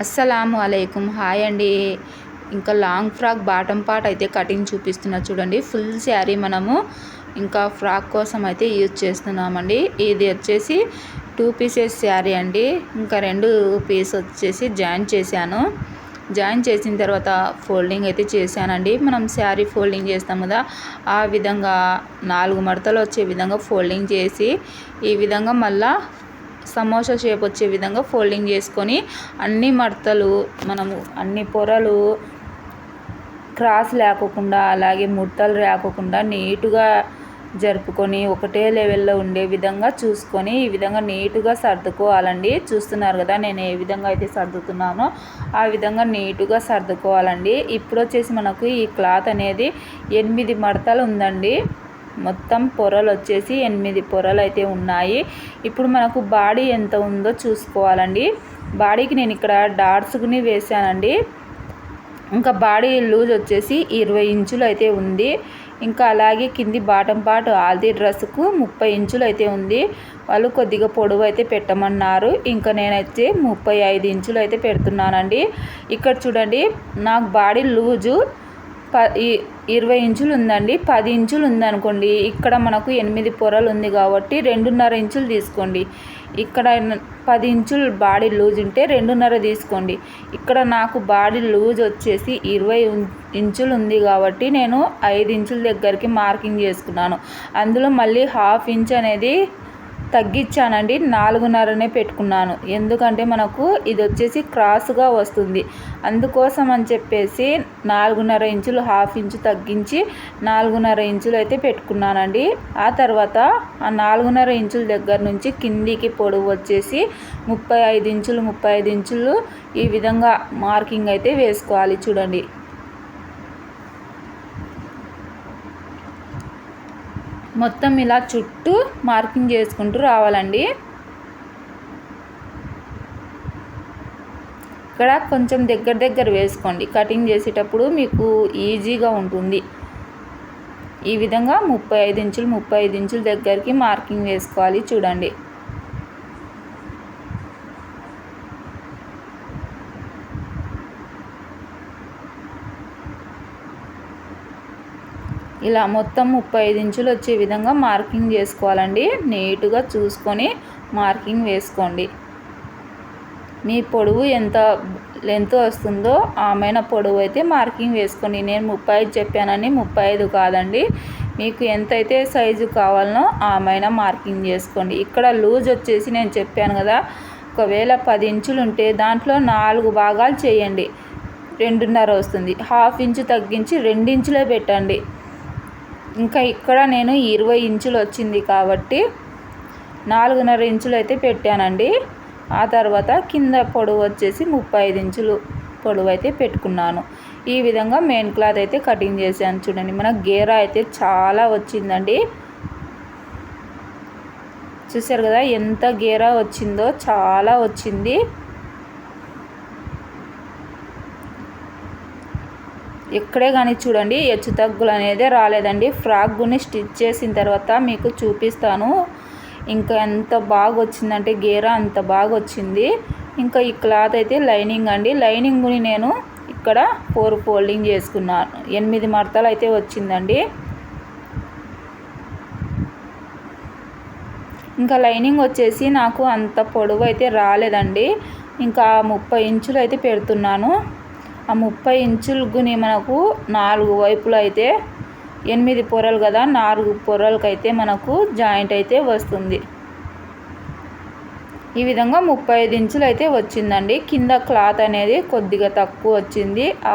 అస్సలాము అలైకుం. హాయ్ అండి. ఇంకా లాంగ్ ఫ్రాక్ బాటమ్ పార్ట్ అయితే కటింగ్ చూపిస్తున్నా చూడండి. ఫుల్ శారీ మనము ఇంకా ఫ్రాక్ కోసం అయితే యూజ్ చేస్తున్నామండి. ఇది వచ్చేసి 2 పీసెస్ శారీ అండి. ఇంకా 2 పీస్ వచ్చేసి జాయిన్ చేశాను. జాయిన్ చేసిన తర్వాత ఫోల్డింగ్ అయితే చేశానండి. మనం శారీ ఫోల్డింగ్ చేస్తాం కదా, ఆ విధంగా 4 మడతలు వచ్చే విధంగా ఫోల్డింగ్ చేసి ఈ విధంగా మళ్ళా సమోసా షేప్ వచ్చే విధంగా ఫోల్డింగ్ చేసుకొని అన్ని మడతలు మనము అన్ని పొరలు క్రాస్ లేకోకుండా అలాగే ముడతలు లేకోకుండా నీటుగా జరుపుకొని ఒకటే లెవెల్లో ఉండే విధంగా చూసుకొని ఈ విధంగా నీటుగా సర్దుకోవాలండి. చూస్తున్నారు కదా నేను ఏ విధంగా అయితే సర్దుతున్నానో ఆ విధంగా నీటుగా సర్దుకోవాలండి. ఇప్పుడు వచ్చేసి మనకు ఈ క్లాత్ అనేది 8 మడతలు ఉందండి. మొత్తం పొరలు వచ్చేసి 8 పొరలు అయితే ఉన్నాయి. ఇప్పుడు మనకు బాడీ ఎంత ఉందో చూసుకోవాలండి. బాడీకి నేను ఇక్కడ డాట్స్ని వేసానండి. ఇంకా బాడీ లూజ్ వచ్చేసి 20 ఇంచులు అయితే ఉంది. ఇంకా అలాగే కింది బాటమ్ పార్ట్ ఆల్దీ డ్రెస్కు 30 ఇంచులు అయితే ఉంది. వాళ్ళు కొద్దిగా పొడవు అయితే పెట్టమన్నారు. ఇంకా నేనైతే 35 ఇంచులు అయితే పెడుతున్నానండి. ఇక్కడ చూడండి నాకు బాడీ లూజు 20 ఇంచులు ఉందండి. 10 ఇంచులు ఉందనుకోండి, ఇక్కడ మనకు 8 పొరలు ఉంది కాబట్టి 2.5 ఇంచులు తీసుకోండి. ఇక్కడ 10 ఇంచులు బాడీ లూజ్ ఉంటే 2.5 తీసుకోండి. ఇక్కడ నాకు బాడీ లూజ్ వచ్చేసి 20 ఇంచులు ఉంది కాబట్టి నేను 5 ఇంచుల దగ్గరికి మార్కింగ్ చేసుకున్నాను. అందులో మళ్ళీ 1/2 ఇంచ్ అనేది తగ్గించానండి. 4.5నే పెట్టుకున్నాను. ఎందుకంటే మనకు ఇది వచ్చేసి క్రాస్గా వస్తుంది. అందుకోసం అని చెప్పేసి 4.5 ఇంచులు 1/2 ఇంచు తగ్గించి 4.5 ఇంచులు అయితే పెట్టుకున్నానండి. ఆ తర్వాత ఆ 4.5 ఇంచుల దగ్గర నుంచి కిందికి పొడవు వచ్చేసి 35 ఇంచులు ఈ విధంగా మార్కింగ్ అయితే వేసుకోవాలి. చూడండి మొత్తం ఇలా చుట్టూ మార్కింగ్ చేసుకుంటూ రావాలండి. ఇక్కడ కొంచెం దగ్గర వేసుకోండి. కటింగ్ చేసేటప్పుడు మీకు ఈజీగా ఉంటుంది. ఈ విధంగా 35 ఇంచుల దగ్గరికి మార్కింగ్ వేసుకోవాలి. చూడండి ఇలా మొత్తం 35 ఇంచులు వచ్చే విధంగా మార్కింగ్ చేసుకోవాలండి. నీటుగా చూసుకొని మార్కింగ్ వేసుకోండి. మీ పొడవు ఎంత లెంత్ వస్తుందో ఆమెన పొడవు అయితే మార్కింగ్ వేసుకోండి. నేను 35 చెప్పానని 35 కాదండి. మీకు ఎంతైతే సైజు కావాలనో ఆమెన మార్కింగ్ చేసుకోండి. ఇక్కడ లూజ్ వచ్చేసి నేను చెప్పాను కదా, ఒకవేళ 10 ఇంచులు ఉంటే దాంట్లో 4 భాగాలు చేయండి, 2.5 వస్తుంది. 1/2 ఇంచు తగ్గించి 2 ఇంచులే పెట్టండి. ఇంకా ఇక్కడ నేను 20 ఇంచులు వచ్చింది కాబట్టి 4.5 ఇంచులు అయితే పెట్టానండి. ఆ తర్వాత కింద పొడవు వచ్చేసి 35 ఇంచులు పొడవు అయితే పెట్టుకున్నాను. ఈ విధంగా మెయిన్ క్లాత్ అయితే కటింగ్ చేశాను. చూడండి మన గేరా అయితే చాలా వచ్చిందండి. చూసారు కదా ఎంత గేరా వచ్చిందో, చాలా వచ్చింది. ఎక్కడే కానీ చూడండి హెచ్చు తగ్గులు అనేది రాలేదండి. ఫ్రాక్ గుని స్టిచ్ చేసిన తర్వాత మీకు చూపిస్తాను. ఇంకా ఎంత బాగా వచ్చిందంటే గేరా అంత బాగా వచ్చింది. ఇంకా ఈ క్లాత్ అయితే లైనింగ్ అండి. లైనింగ్ గుని నేను ఇక్కడ 4 ఫోల్డింగ్ చేసుకున్నాను. 8 మడతలు అయితే వచ్చిందండి. ఇంకా లైనింగ్ వచ్చేసి నాకు అంత పొడవు అయితే రాలేదండి. ఇంకా 30 ఇంచులు అయితే పెడుతున్నాను. ఆ 30 ఇంచులుగుని మనకు 4 వైపులు అయితే 8 పొరలు కదా, 4 పొరలకైతే మనకు జాయింట్ అయితే వస్తుంది. ఈ విధంగా 35 ఇంచులు అయితే వచ్చిందండి. కింద క్లాత్ అనేది కొద్దిగా తక్కువ వచ్చింది. ఆ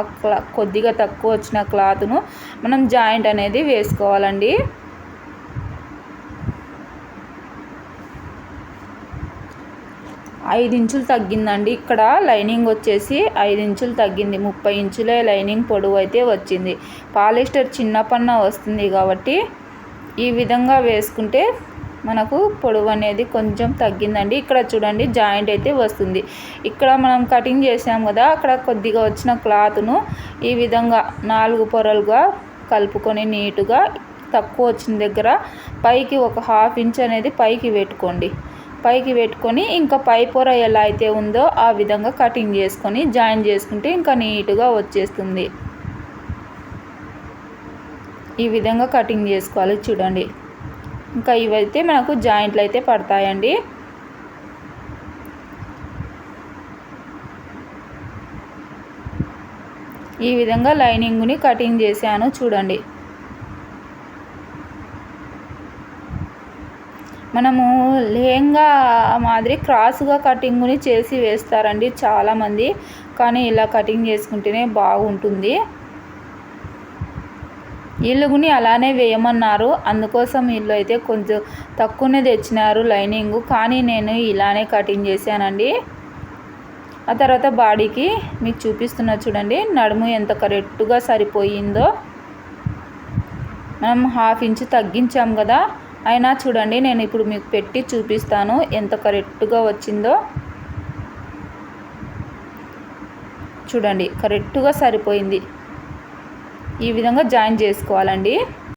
కొద్దిగా తక్కువ వచ్చిన క్లాత్ను మనం జాయింట్ అనేది వేసుకోవాలండి. 5 ఇంచులు తగ్గిందండి. ఇక్కడ లైనింగ్ వచ్చేసి 5 ఇంచులు తగ్గింది. 30 ఇంచులే లైనింగ్ పొడవు అయితే వచ్చింది. పాలిస్టర్ చిన్న పన్న వస్తుంది కాబట్టి ఈ విధంగా వేసుకుంటే మనకు పొడవు అనేది కొంచెం తగ్గిందండి. ఇక్కడ చూడండి జాయింట్ అయితే వస్తుంది. ఇక్కడ మనం కటింగ్ చేసాం కదా, అక్కడ కొద్దిగా వచ్చిన క్లాత్ను ఈ విధంగా 4 పొరలుగా కలుపుకొని నీటుగా తక్కువ వచ్చిన దగ్గర పైకి ఒక 1/2 ఇంచ్ అనేది పైకి పెట్టుకోండి. పైకి పెట్టుకొని ఇంకా పై పొర ఎలా అయితే ఉందో ఆ విధంగా కటింగ్ చేసుకొని జాయిన్ చేసుకుంటే ఇంకా నీట్గా వచ్చేస్తుంది. ఈ విధంగా కటింగ్ చేసుకోవాలి చూడండి. ఇంకా ఇవైతే మనకు జాయింట్లు అయితే పడతాయండి. ఈ విధంగా లైనింగ్ని కటింగ్ చేశాను చూడండి. మనము లెహంగా మాదిరి క్రాస్గా కటింగ్ని చేసి వేస్తారండి చాలామంది, కానీ ఇలా కటింగ్ చేసుకుంటేనే బాగుంటుంది. వీళ్ళుని అలానే వేయమన్నారు, అందుకోసం వీళ్ళు అయితే కొంచెం తక్కువనే తెచ్చినారు లైనింగ్, కానీ నేను ఇలానే కటింగ్ చేశానండి. ఆ తర్వాత బాడీకి మీకు చూపిస్తున్నా చూడండి, నడుము ఎంత కరెక్ట్గా సరిపోయిందో. మనం 1/2 ఇంచు తగ్గించాం కదా, అయినా చూడండి నేను ఇప్పుడు మీకు పెట్టి చూపిస్తాను ఎంత కరెక్ట్గా వచ్చిందో. చూడండి కరెక్ట్గా సరిపోయింది. ఈ విధంగా జాయిన్ చేసుకోవాలండి.